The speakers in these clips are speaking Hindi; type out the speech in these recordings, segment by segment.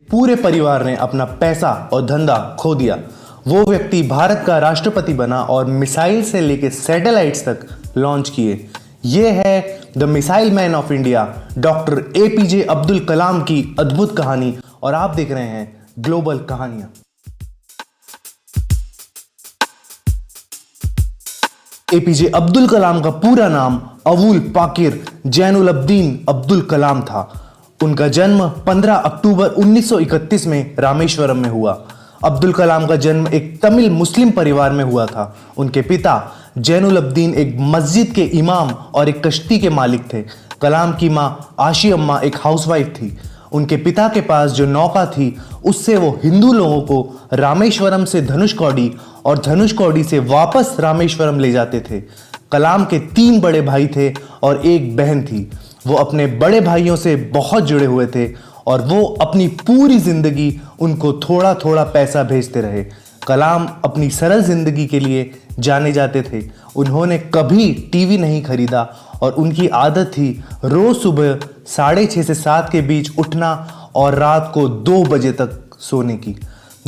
पूरे परिवार ने अपना पैसा और धंधा खो दिया। वो व्यक्ति भारत का राष्ट्रपति बना और मिसाइल से लेकर सैटेलाइट्स तक लॉन्च किए। ये है the missile man of India, doctor APJ Abdul Kalam की अद्भुत कहानी, और आप देख रहे हैं ग्लोबल कहानियां। एपीजे अब्दुल कलाम का पूरा नाम अवुल पाकिर जैनुल अब्दीन अब्दुल कलाम था। उनका जन्म 15 अक्टूबर 1931 में रामेश्वरम में हुआ। अब्दुल कलाम का जन्म एक तमिल मुस्लिम परिवार में हुआ था। उनके पिता जैनुल अब्दीन एक मस्जिद के इमाम और एक कश्ती के मालिक थे। कलाम की मां आशी अम्मा एक हाउसवाइफ थी। उनके पिता के पास जो नौका थी उससे वो हिंदू लोगों को रामेश्वरम से धनुषकौडी और धनुषकौडी से वापस रामेश्वरम ले जाते थे। कलाम के 3 बड़े भाई थे और एक बहन थी। वो अपने बड़े भाइयों से बहुत जुड़े हुए थे और वो अपनी पूरी जिंदगी उनको थोड़ा थोड़ा पैसा भेजते रहे। कलाम अपनी सरल जिंदगी के लिए जाने जाते थे। उन्होंने कभी टीवी नहीं खरीदा और उनकी आदत थी रोज सुबह 6:30 से 7 के बीच उठना और रात को 2 बजे तक सोने की।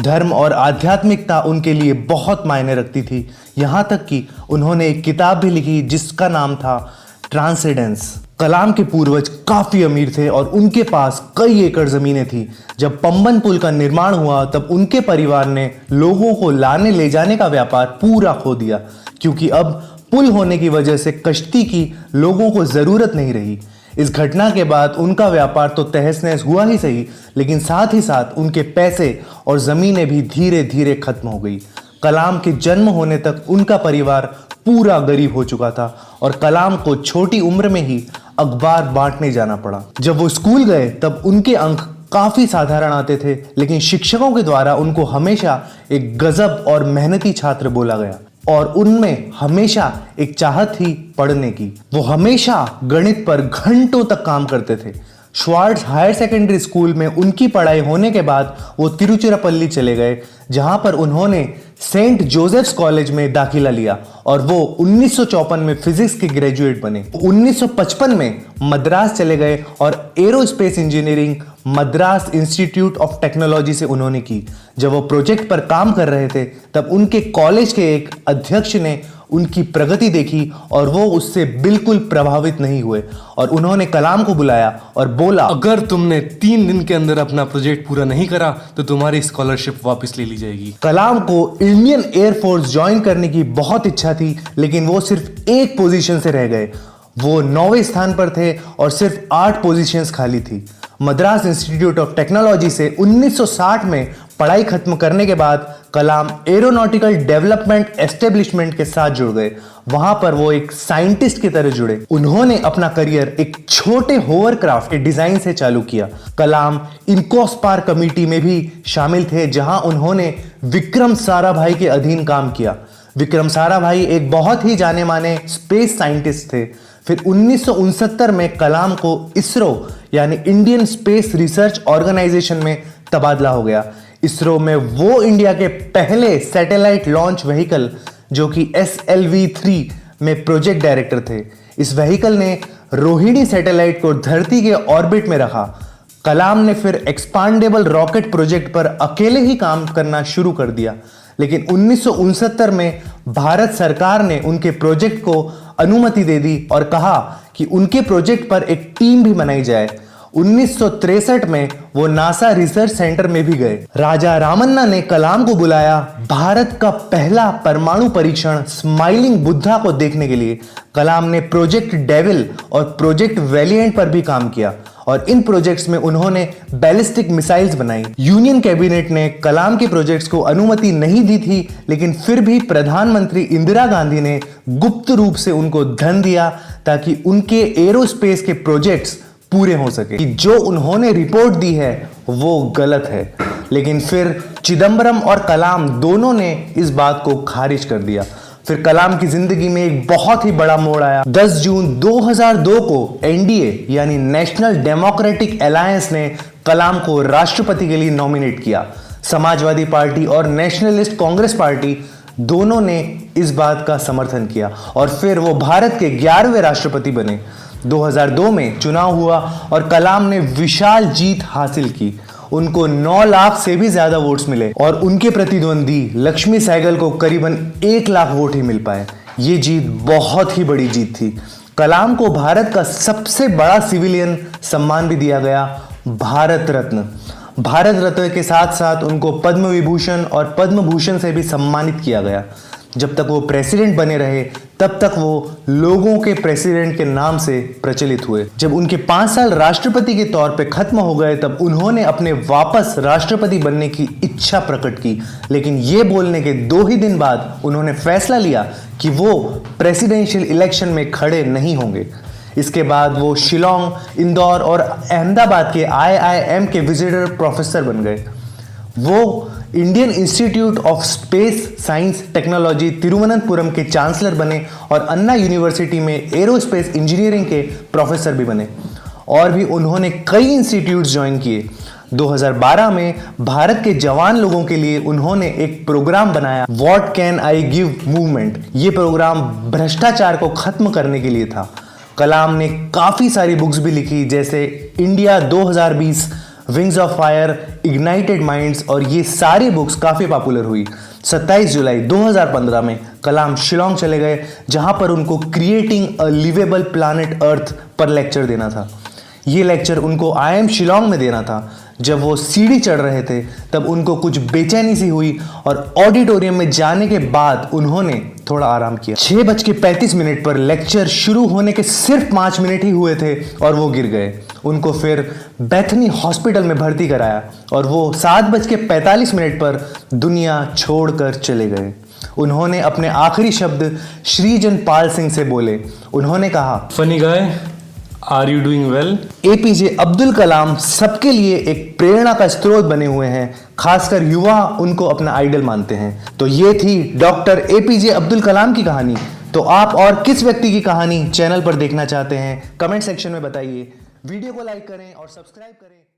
धर्म और आध्यात्मिकता उनके लिए बहुत मायने रखती थी। यहाँ तक कि उन्होंने एक किताब भी लिखी जिसका नाम था ट्रांसेंडेंस। कलाम के पूर्वज काफी अमीर थे और उनके पास कई एकड़ जमीनें थी। जब पंबन पुल का निर्माण हुआ तब उनके परिवार ने लोगों को लाने ले जाने का व्यापार पूरा खो दिया, क्योंकि अब पुल होने की वजह से कश्ती की लोगों को जरूरत नहीं रही। इस घटना के बाद उनका व्यापार तो तहस नहस हुआ ही सही, लेकिन साथ ही साथ उनके पैसे और जमीनें भी धीरे धीरे खत्म हो गई। कलाम के जन्म होने तक उनका परिवार पूरा गरीब हो चुका था और कलाम को छोटी उम्र में ही अखबार बांटने जाना पड़ा। जब वो स्कूल गए तब उनके अंक काफी साधारण आते थे, लेकिन शिक्षकों के द्वारा उनको हमेशा एक गजब और मेहनती छात्र बोला गया और उनमें हमेशा एक चाहत थी पढ़ने की। वो हमेशा गणित पर घंटों तक काम करते थे। श्वार्ट्ज हायर सेकेंडरी स्कूल में उनकी पढ़ाई होने के बाद वो तिरुचिरापल्ली चले गए, जहां पर उन्होंने सेंट जोसेफ्स कॉलेज में दाखिला लिया और वो 1954 में फिजिक्स के ग्रेजुएट बने। 1955 में मद्रास चले गए और aerospace engineering Madras institute of technology से उन्होंने की। जब वो प्रोजेक्ट पर काम कर रहे थे तब उनके कॉलेज के एक अध्यक्ष ने उनकी प्रगति देखी और वो उससे बिल्कुल प्रभावित नहीं हुए और उन्होंने कलाम को बुलाया और बोला, अगर तुमने 3 दिन के अंदर अपना प्रोजेक्ट पूरा नहीं करा तो तुम्हारी स्कॉलरशिप वापस ले ली जाएगी। कलाम को इंडियन एयरफोर्स ज्वाइन करने की बहुत इच्छा थी, लेकिन वो सिर्फ एक पोजीशन से रह गए। वो 9वें स्थान पर थे और सिर्फ 8 पोजीशंस खाली थी। मद्रास इंस्टीट्यूट ऑफ टेक्नोलॉजी से 1960 में पढ़ाई खत्म करने के बाद कलाम एरोनॉटिकल डेवलपमेंट एस्टेब्लिशमेंट के साथ जुड़ गए। वहां पर वो एक साइंटिस्ट की तरह जुड़े। उन्होंने अपना करियर एक छोटे होवरक्राफ्ट के डिजाइन से चालू किया। कलाम इनकोस्पार कमेटी में भी शामिल थे, जहां उन्होंने विक्रम साराभाई के अधीन काम किया। विक्रम साराभाई एक बहुत ही जाने माने स्पेस साइंटिस्ट थे। फिर 1969 में कलाम को इसरो यानी इंडियन स्पेस रिसर्च ऑर्गेनाइजेशन में तबादला हो गया। इसरो में वो इंडिया के पहले सैटेलाइट लॉन्च व्हीकल जो कि SLV-3 में प्रोजेक्ट डायरेक्टर थे। इस व्हीकल ने रोहिणी सैटेलाइट को धरती के ऑर्बिट में रखा। कलाम ने फिर एक्सपांडेबल रॉकेट प्रोजेक्ट पर अकेले ही काम करना शुरू कर दिया, लेकिन 1969 में भारत सरकार ने उनके प्रोजेक्ट को अनुमति दे दी और कहा कि उनके प्रोजेक्ट पर एक टीम भी बनाई जाए। 1963 में वो नासा रिसर्च सेंटर में भी गए। राजा रामन्ना ने कलाम को बुलाया भारत का पहला परमाणु परीक्षण स्माइलिंग बुद्धा को देखने के लिए। कलाम ने प्रोजेक्ट डेविल और प्रोजेक्ट वैलिएंट पर भी काम किया और इन प्रोजेक्ट्स में उन्होंने बैलिस्टिक मिसाइल्स बनाई। यूनियन कैबिनेट ने कलाम के प्रोजेक्ट्स को अनुमति नहीं दी थी, लेकिन फिर भी प्रधानमंत्री इंदिरा गांधी ने गुप्त रूप से उनको धन दिया ताकि उनके एरोस्पेस के प्रोजेक्ट्स पूरे हो सके। कि जो उन्होंने रिपोर्ट दी है वो गलत है, लेकिन फिर चिदम्बरम और कलाम दोनों ने इस बात को खारिज कर दिया। फिर कलाम की जिंदगी में एक बहुत ही बड़ा मोड़ आया। 10 जून 2002 को एनडीए यानी नेशनल डेमोक्रेटिक अलायंस ने कलाम को राष्ट्रपति के लिए नॉमिनेट किया। समाजवादी पार्टी और नेशनलिस्ट कांग्रेस पार्टी दोनों ने इस बात का समर्थन किया और फिर वो भारत के 11वें राष्ट्रपति बने। 2002 में चुनाव हुआ और कलाम ने विशाल जीत हासिल की। उनको 9 लाख से भी ज्यादा वोट्स मिले और उनके प्रतिद्वंदी लक्ष्मी सहगल को करीबन 1 लाख वोट ही मिल पाए। ये जीत बहुत ही बड़ी जीत थी। कलाम को भारत का सबसे बड़ा सिविलियन सम्मान भी दिया गया, भारत रत्न। भारत रत्न के साथ साथ उनको पद्म विभूषण और पद्म भूषण से भी सम्मानित किया गया। जब तक वो प्रेसिडेंट बने रहे तब तक वो लोगों के प्रेसिडेंट के नाम से प्रचलित हुए। जब उनके 5 साल राष्ट्रपति के तौर पे खत्म हो गए तब उन्होंने अपने वापस राष्ट्रपति बनने की इच्छा प्रकट की, लेकिन ये बोलने के 2 ही दिन बाद उन्होंने फैसला लिया कि वो प्रेसिडेंशियल इलेक्शन में खड़े नहीं होंगे। इसके बाद वो शिलोंग, इंदौर और अहमदाबाद के IIM के विजिटर प्रोफेसर बन गए। वो Indian institute of space science technology Thiruvananthapuram के चांसलर बने और अन्ना यूनिवर्सिटी में एरोस्पेस इंजीनियरिंग के प्रोफेसर भी बने। और भी उन्होंने कई इंस्टीट्यूट्स ज्वाइन किए। 2012 में भारत के जवान लोगों के लिए उन्होंने एक प्रोग्राम बनाया, what can I give movement. ये प्रोग्राम भ्रष्टाचार को खत्म करने के लिए था। कलाम ने काफी सारी बुक्स भी लिखी, जैसे India 2020, wings of fire, ignited minds, और ये सारी बुक्स काफी पॉपुलर हुई। 27 जुलाई 2015 में कलाम शिलोंग चले गए, जहां पर उनको creating a liveable planet earth पर लेक्चर देना था। ये लेक्चर उनको IIM शिलोंग में देना था। जब वो सीढ़ी चढ़ रहे थे तब उनको कुछ बेचैनी सी हुई और ऑडिटोरियम में जाने के बाद उन्होंने थोड़ा आराम किया। 6:35 पर लेक्चर शुरू होने के सिर्फ 5 मिनट ही हुए थे और वो गिर गए। उनको फिर बेथनी हॉस्पिटल में भर्ती कराया और वो 7:45 पर दुनिया छोड़कर चले गए। उन्होंने अपने आखिरी शब्द श्रीजन पाल सिंह से बोले। उन्होंने कहा, funny guy, are you doing well? APJ Abdul Kalam सबके लिए एक प्रेरणा का स्रोत बने हुए हैं, खासकर युवा उनको अपना आइडल मानते हैं। तो ये थी डॉक्टर APJ अब्दुल कलाम की कहानी। तो आप और किस व्यक्ति की कहानी चैनल पर देखना चाहते हैं, कमेंट सेक्शन में बताइए। वीडियो को लाइक करें और सब्सक्राइब करें।